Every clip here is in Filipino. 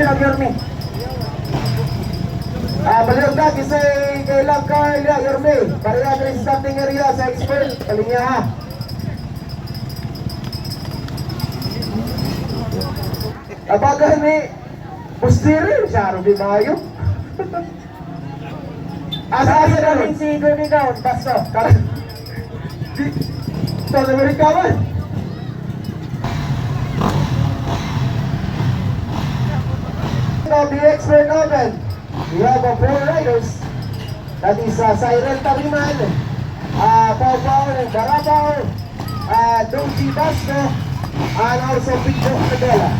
Yorme. Baliw ka kasi kay Love Carl Yorme. Pareha rin sa starting area sa expert. Kalinya ha. Abaga ni Pustiri, siya rin mayo. Asa na rin si Gurnigaon, basto. Sa Amerika man. The expert oven. We have a 4 riders. That is Cyril Tariman, Pau Barabaw, Doji Basco, and also Picho Nadella.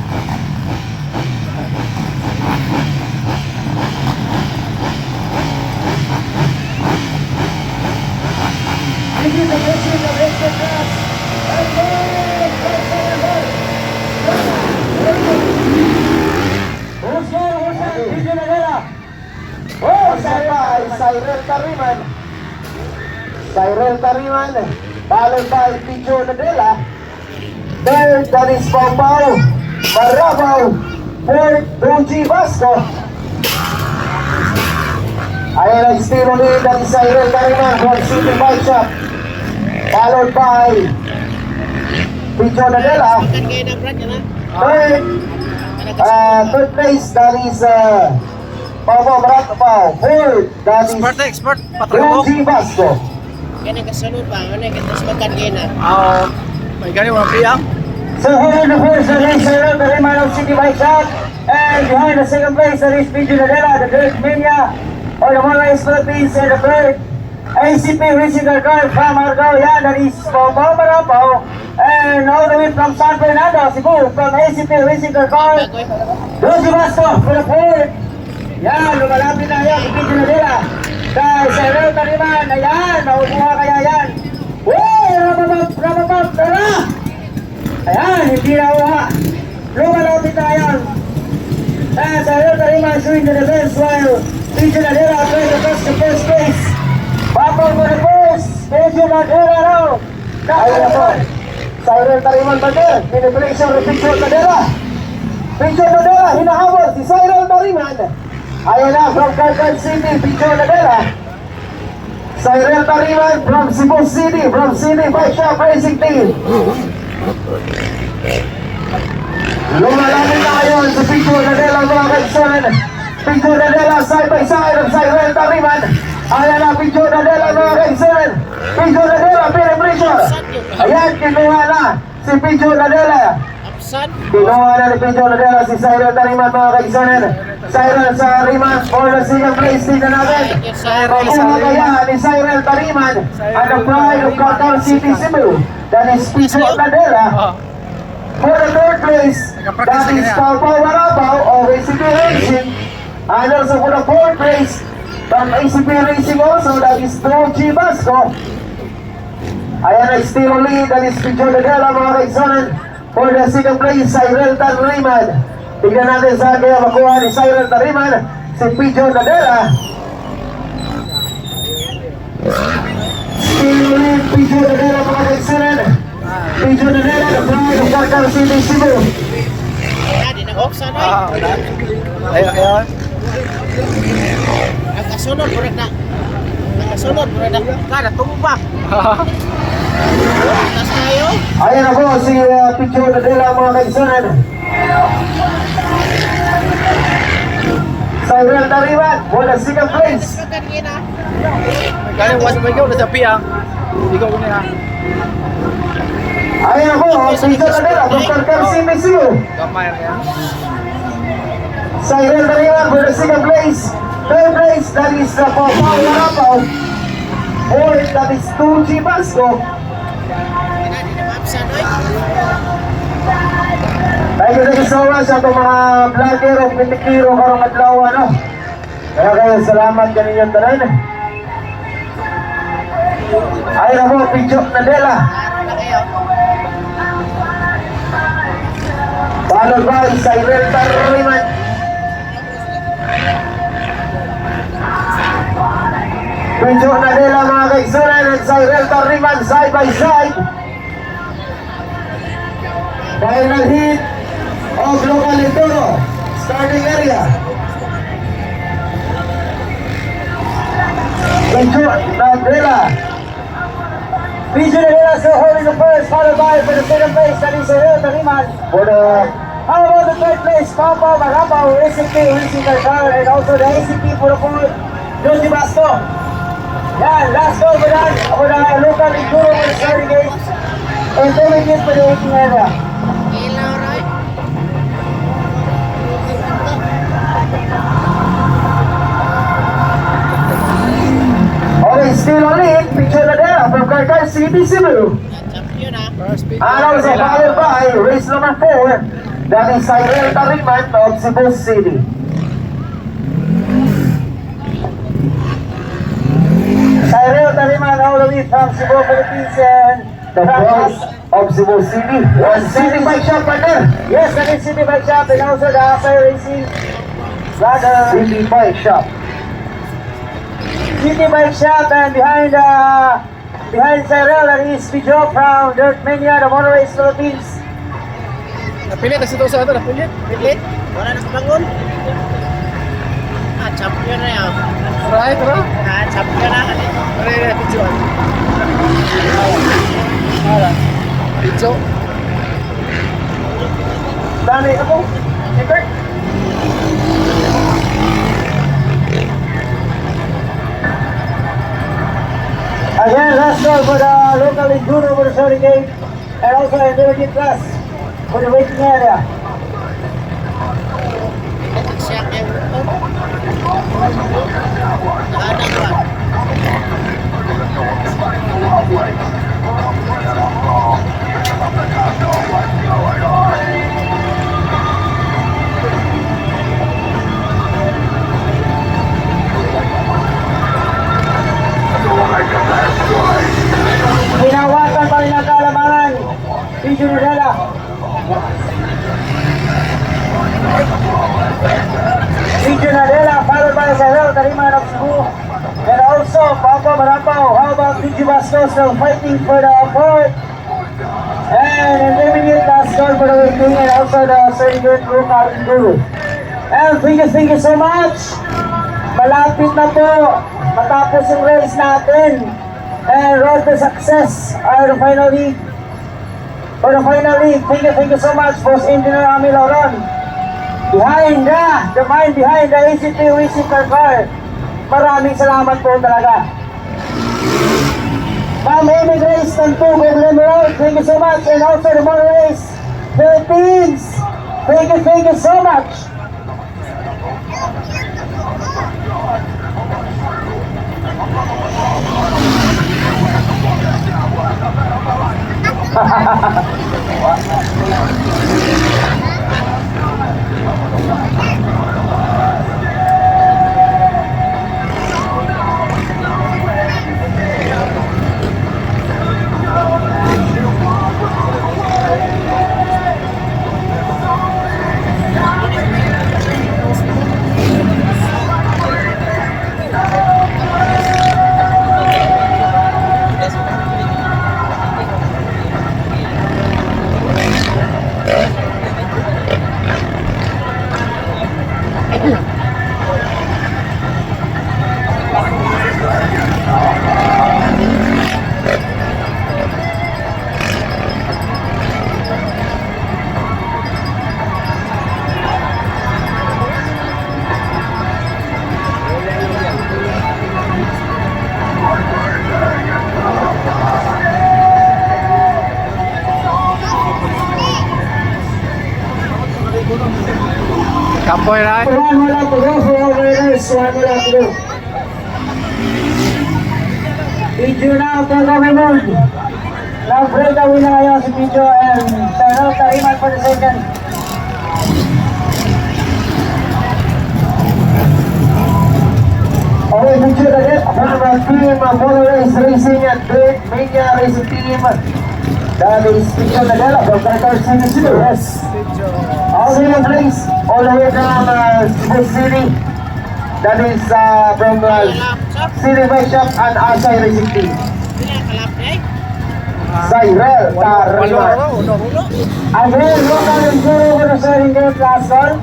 This is the message of expert class. Cyril Tariman. Cyril Tariman. Followed by Picho Nadella. Third, that is Pau Barabaw. Fourth, Doji Basco. Ayan ang estilo ni that is Cyril Tariman from City Bike Shop. Followed by Picho Nadella. Third place, that is Pau Barabaw. Fourth, that is Doji Basco. Kaya kasunod pa, ano yung kitas magkagina? May gani mga piyang. So here the first race, Cyril Tariman of City Bike Shop. And behind the second place, that is Picho Nadella, the Dirt Mania or the Moraes Philippines, and the third, ACP Racing Car from Argao. Yan, that is Pau Barabaw. And all the way from San Fernando, Cebu, from ACP Racing Car, Doji Basco for the fourth. Yan, lumalapit na yan, Picho Nadella. Kay Cyril Tariman, ayan, naubuha kaya yan. Woo! Rababab, tara! Ayan, hindi naubuha. Lumalapit na yan. And Cyril Tariman showing to the best while Picho Nadella trying to touch the first place. Battle for the first, Picho Nadella now. Ayan po, Cyril Tariman ba din? Binibreaksyon ni Picho Nadella. Picho Nadella, hinahabol si Cyril Tariman. Ayan na, from Calcan City, Picho Nadella. Cyril Tariman from Cebu City, from City Bike Shop Racing Team. Lumalamin na ngayon si Picho Nadella, mga kaisan. Picho Nadella side by side of Cyril Tariman. Ayan na, Picho Nadella, mga kaisan. Picho Nadella, pinag-pressure. Ayan, kinuha na si Picho Nadella. Kinuha na ni Picho Nadella si Cyril Tariman, mga kaisan. Cyril Tariman for the second place din na natin. Makuha kaya ni Cyril Tariman at the pride of Calcan City, Cebu. That is Picho Nadella. For the third place, that is Pau Barabaw of ACP Racing. And also for the fourth place, from ACP Racing also, that is Doji Basco. Ayan na still lead, that is Picho Nadella, mga kaisanan. For the second place, Cyril Tariman. Tignan natin saan kaya makuha ni Cyril Tariman, si Picho Nadella. Still lead, Picho Nadella, mga kaisanan. Picho Nadella, the pride of Calcan City, Cebu. Di nag-oksan ay. Ayun. Nagkasunod, pura na. Nagkasunod, pura na. Kada, tumba. Tapos tayo. Ayan na po si Picho Nadella, mga kaisanan. Cyril Tariman for the second place. Magkagina. May gani was may gaw na sa piyang. Hindi ko kunin ha. Ayan na po, Picho Nadella from Calcan City, Cebu. Gamay na yan. Cyril Tariman for the second place. Third place, that is Pau Barabaw. Fourth, that is Doji Basco. Di na maapsan ay. Thank you so much sa itong mga vlogger o pitikiro karong adlaw, ano. Kaya kayo, salamat kaninyong tanan. Ay na po, Picho Nadella. Araw na kayo. Followed by Cyril Tariman. Picho Nadella, mga kaigsunan, and Cyril Tariman side by side. Final hit of Local Litoro. starting area. Pincho Nadella. Pincho Nadella still holding the first, followed by for the second place, that is Ariel Tariman. For the, how about the third place, Papa Marapao, ACP, Racing Carcar, and also the ACP for the fourth, Joji Basto. Yan, last call for the local enduro for the starting gate. And then we get for the waiting area. Ilaw, right? Okay, still on it, Pincho Nadella from Carcar City, Cebu. Champion ha. First speed. And also followed by race number 4, that is Cyril Tariman of Cebu City. Cyril Tariman all the way from Cebu, Philippines, and the boss of Cebu City. One City Bike Shop partner. Yes, that is City Bike Shop, and also the Asay Racing brother. City Bike Shop. City Bike Shop, and behind Cyril, that is Pijo from Dirt Mania, the Motor Race Philippines. Napilit na si Tosa ito, napilit. Pilit. Wala na kabangon. Champion na yan. Right, tara. Champion na. Tara, picture. Picture. Dami ako. Ever? Again, last call for the local enduro for the starting gate, and also intermediate class for the waiting area. Siya kayo. Nakadang ba? Hinawakan pa rin ang kalamangan. Pincho Nadella. Pincho Nadella, followed by Cyril Tariman of Cebu. And also, Papa Marapao. How about Pincho Basto still fighting for the fourth? And intermediate last call for the waiting, and also the Sergeant local enduro. And thank you so much. Malapit na po matapos yung race natin. And road to success are finally for the final league. Thank you so much, Boss Engineer Ami Lauron. Behind the mind behind the ACT Racing Carcar. Maraming salamat po talaga. Ma'am Amy Grace ng Tugog Lemerald, thank you so much. And also the Motor Race Philippines. Thank you so much. Kampoy na. One more lap to go for all riders. One more lap to go. Video now for Government. Now break the winner ngayon si Pijo and Cyril Tariman for the second. Okay, Pijo again from the team Motor Race Racing and Dirt Mania Racing Team. That is Pijo Nadella from Carcar City, Cebu. Yes. All the way place, all the way from Cebu City. That is from City Bike Shop and Asay Racing Team. Bilang kalap eh. Cyril Tariman. Uno. Again, local enduro for the starting gate last call.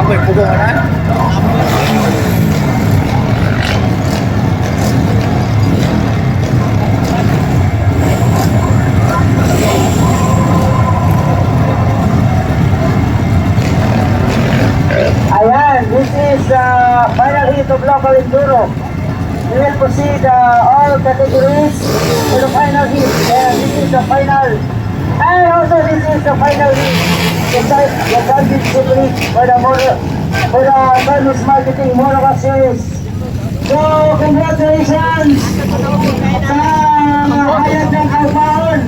Apoy pugong na. Ayan, this is the final heat of local enduro. We will proceed all categories to the final heat. And this is the final. And also this is the final heat. The championship heat for the service marketing Monaco series. So, congratulations sa mga hayag ng Alpaon.